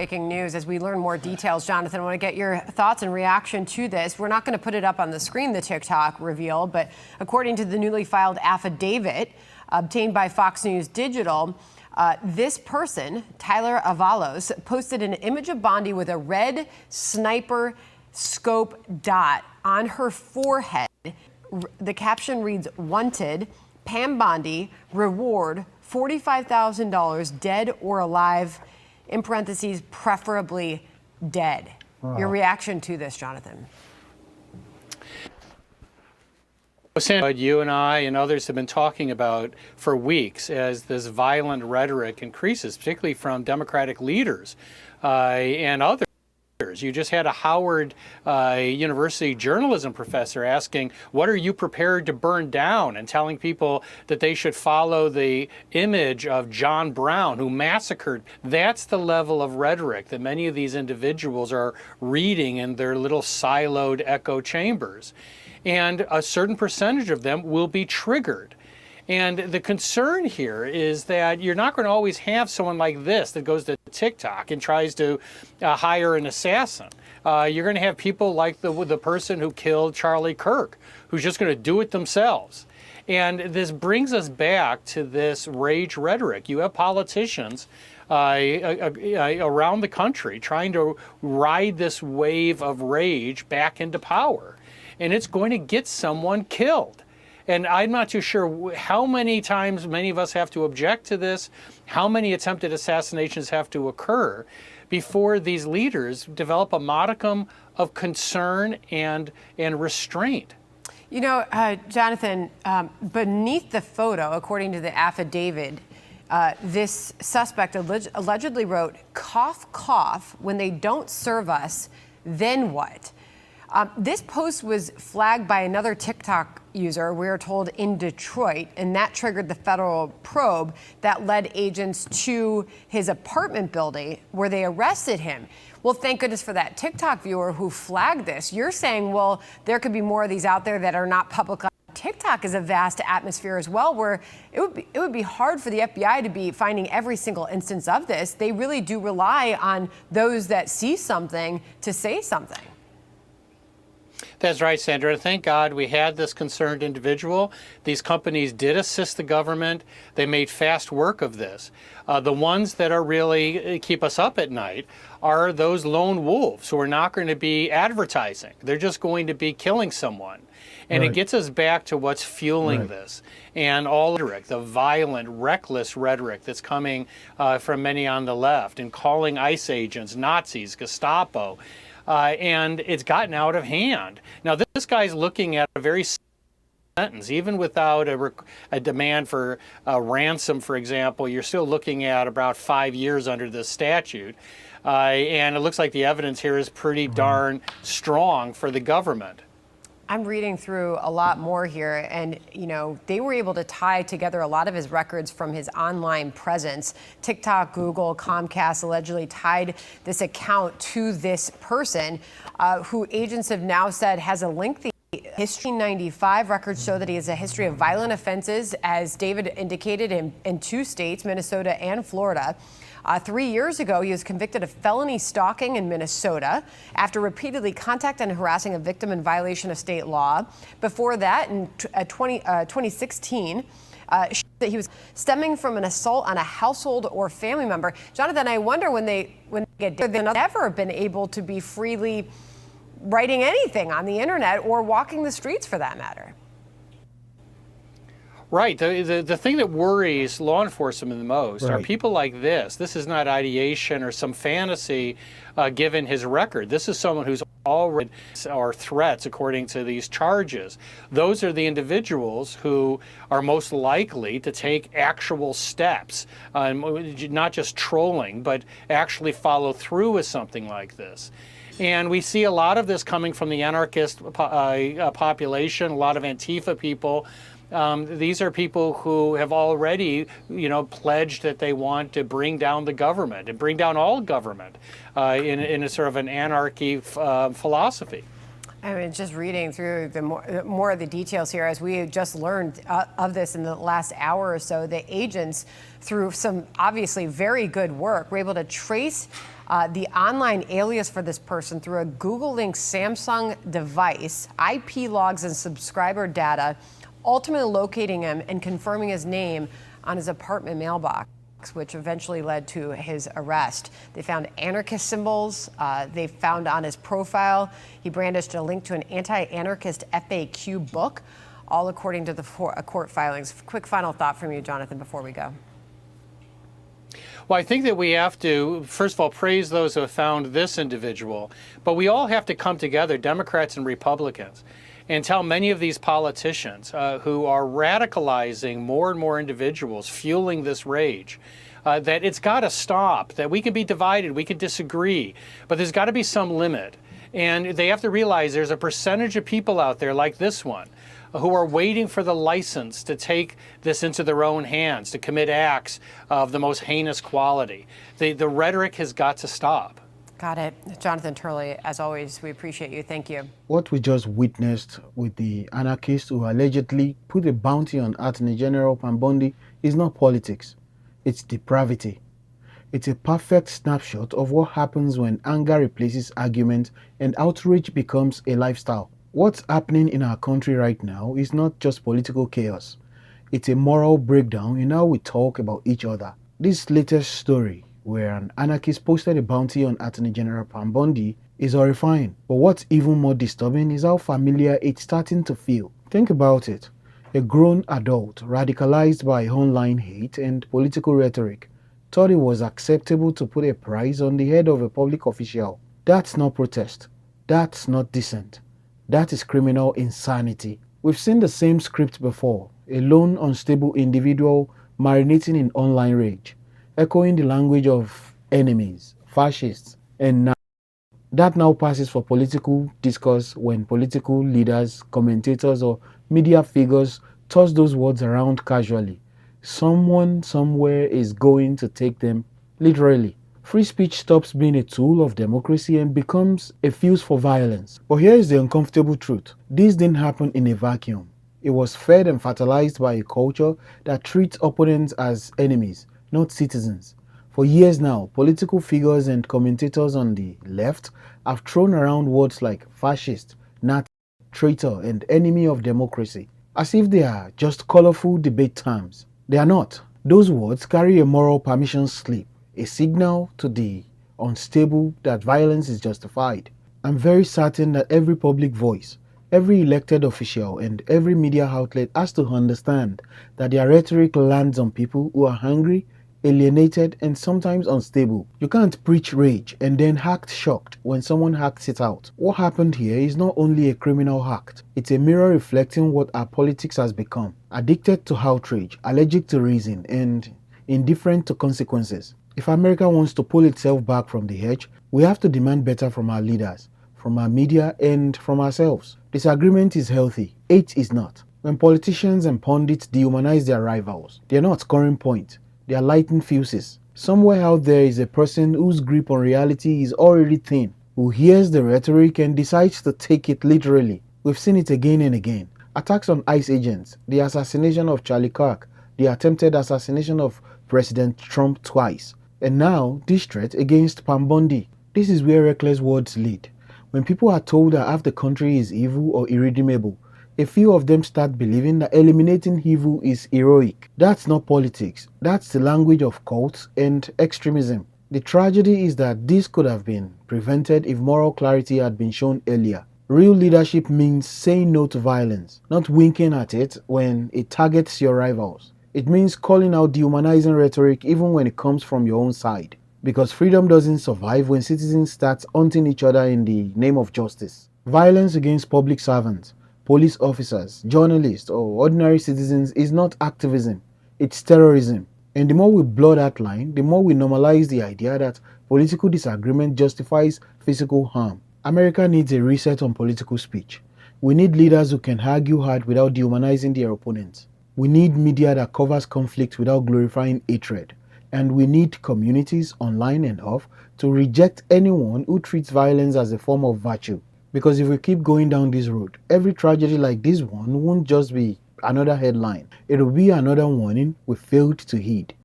Breaking news as we learn more details. Jonathan, I want to get your thoughts and reaction to this. We're not going to put it up on the screen, the TikTok reveal, but according to the newly filed affidavit obtained by Fox News Digital, this person, Tyler Avalos, posted an image of Bondi with a red sniper scope dot on her forehead. The caption reads, "Wanted, Pam Bondi, reward $45,000, dead or alive," in parentheses, preferably dead. Wow. Your reaction to this, Jonathan? You and I and others have been talking about for weeks as this violent rhetoric increases, particularly from Democratic leaders and others. You just had a Howard University journalism professor asking, what are you prepared to burn down? And telling people that they should follow the image of John Brown, who massacred. That's the level of rhetoric that many of these individuals are reading in their little siloed echo chambers. And a certain percentage of them will be triggered. And the concern here is that you're not going to always have someone like this that goes to TikTok and tries to hire an assassin. You're going to have people like the person who killed Charlie Kirk, who's just going to do it themselves. And this brings us back to this rage rhetoric. You have politicians around the country trying to ride this wave of rage back into power. And it's going to get someone killed. And I'm not too sure how many times many of us have to object to this, how many attempted assassinations have to occur before these leaders develop a modicum of concern and restraint. You know, Jonathan, beneath the photo, according to the affidavit, this suspect allegedly wrote, "Cough, cough, when they don't serve us, then what?" This post was flagged by another TikTok user, we are told, in Detroit, and that triggered the federal probe that led agents to his apartment building where they arrested him. Well, thank goodness for that TikTok viewer who flagged this. You're saying, well, there could be more of these out there that are not public. TikTok is a vast atmosphere as well, where it would be hard for the FBI to be finding every single instance of this. They really do rely on those that see something to say something. That's right, Sandra. Thank God we had this concerned individual. These companies did assist the government. They made fast work of this. The ones that are really keep us up at night are those lone wolves who are not going to be advertising. They're just going to be killing someone. And It gets us back to what's fueling this. And all rhetoric, the violent, reckless rhetoric that's coming from many on the left, and calling ICE agents Nazis, Gestapo. And it's gotten out of hand. Now, this guy's looking at a very sentence, even without a demand for a ransom, for example. You're still looking at about 5 years under this statute. And it looks like the evidence here is pretty darn strong for the government. I'm reading through a lot more here, and you know, they were able to tie together a lot of his records from his online presence. TikTok, Google, Comcast allegedly tied this account to this person who agents have now said has a lengthy history. 95 records show that he has a history of violent offenses, as David indicated, in 2 states, Minnesota and Florida. 3 years ago, he was convicted of felony stalking in Minnesota after repeatedly contacting and harassing a victim in violation of state law. Before that, in 2016, that he was stemming from an assault on a household or family member. Jonathan, I wonder when they get, they've never been able to be freely writing anything on the internet or walking the streets, for that matter. Right. The thing that worries law enforcement the most are people like this. This is not ideation or some fantasy given his record. This is someone who's already or threats according to these charges. Those are the individuals who are most likely to take actual steps, not just trolling, but actually follow through with something like this. And we see a lot of this coming from the anarchist population, a lot of Antifa people. These are people who have already, pledged that they want to bring down the government and bring down all government in a sort of an anarchy philosophy. I mean, just reading through the more of the details here, as we just learned of this in the last hour or so, the agents, through some obviously very good work, were able to trace The online alias for this person through a Google linked Samsung device, IP logs and subscriber data, ultimately locating him and confirming his name on his apartment mailbox, which eventually led to his arrest. They found anarchist symbols. They found on his profile, he brandished a link to an anti-anarchist FAQ book, all according to the court filings. Quick final thought from you, Jonathan, before we go. Well, I think that we have to, first of all, praise those who have found this individual, but we all have to come together, Democrats and Republicans, and tell many of these politicians who are radicalizing more and more individuals, fueling this rage, that it's got to stop, that we can be divided, we can disagree, but there's got to be some limit. And they have to realize there's a percentage of people out there like this one who are waiting for the license to take this into their own hands, to commit acts of the most heinous quality. The rhetoric has got to stop. Got it. Jonathan Turley, as always, we appreciate you. Thank you. What we just witnessed with the anarchist who allegedly put a bounty on Attorney General Pam Bondi is not politics. It's depravity. It's a perfect snapshot of what happens when anger replaces argument and outrage becomes a lifestyle. What's happening in our country right now is not just political chaos. It's a moral breakdown in how we talk about each other. This latest story, where an anarchist posted a bounty on Attorney General Pam Bondi, is horrifying. But what's even more disturbing is how familiar it's starting to feel. Think about it. A grown adult, radicalized by online hate and political rhetoric, thought it was acceptable to put a price on the head of a public official. That's not protest. That's not dissent. That is criminal insanity. We've seen the same script before. A lone, unstable individual marinating in online rage, echoing the language of enemies, fascists, and now that now passes for political discourse when political leaders, commentators, or media figures toss those words around casually. Someone somewhere is going to take them literally. Free speech stops being a tool of democracy and becomes a fuse for violence. But here is the uncomfortable truth. This didn't happen in a vacuum. It was fed and fertilized by a culture that treats opponents as enemies, not citizens. For years now, political figures and commentators on the left have thrown around words like fascist, Nazi, traitor, and enemy of democracy, as if they are just colorful debate terms. They are not. Those words carry a moral permission slip, a signal to the unstable that violence is justified. I'm very certain that every public voice, every elected official, and every media outlet has to understand that their rhetoric lands on people who are hungry, alienated, and sometimes unstable. You can't preach rage and then act shocked when someone acts it out. What happened here is not only a criminal act, it's a mirror reflecting what our politics has become. Addicted to outrage, allergic to reason, and indifferent to consequences. If America wants to pull itself back from the edge, we have to demand better from our leaders, from our media, and from ourselves. Disagreement is healthy, hate is not. When politicians and pundits dehumanize their rivals, they're not scoring points, they are lighting fuses. Somewhere out there is a person whose grip on reality is already thin, who hears the rhetoric and decides to take it literally. We've seen it again and again. Attacks on ICE agents, the assassination of Charlie Kirk, the attempted assassination of President Trump twice, and now this threat against Pam Bondi. This is where reckless words lead. When people are told that half the country is evil or irredeemable, a few of them start believing that eliminating evil is heroic. That's not politics. That's the language of cults and extremism. The tragedy is that this could have been prevented if moral clarity had been shown earlier. Real leadership means saying no to violence, not winking at it when it targets your rivals. It means calling out dehumanizing rhetoric even when it comes from your own side. Because freedom doesn't survive when citizens start hunting each other in the name of justice. Violence against public servants, police officers, journalists, or ordinary citizens is not activism, it's terrorism. And the more we blur that line, the more we normalize the idea that political disagreement justifies physical harm. America needs a reset on political speech. We need leaders who can argue hard without dehumanizing their opponents. We need media that covers conflict without glorifying hatred. And we need communities, online and off, to reject anyone who treats violence as a form of virtue. Because if we keep going down this road, every tragedy like this one won't just be another headline. It will be another warning we failed to heed.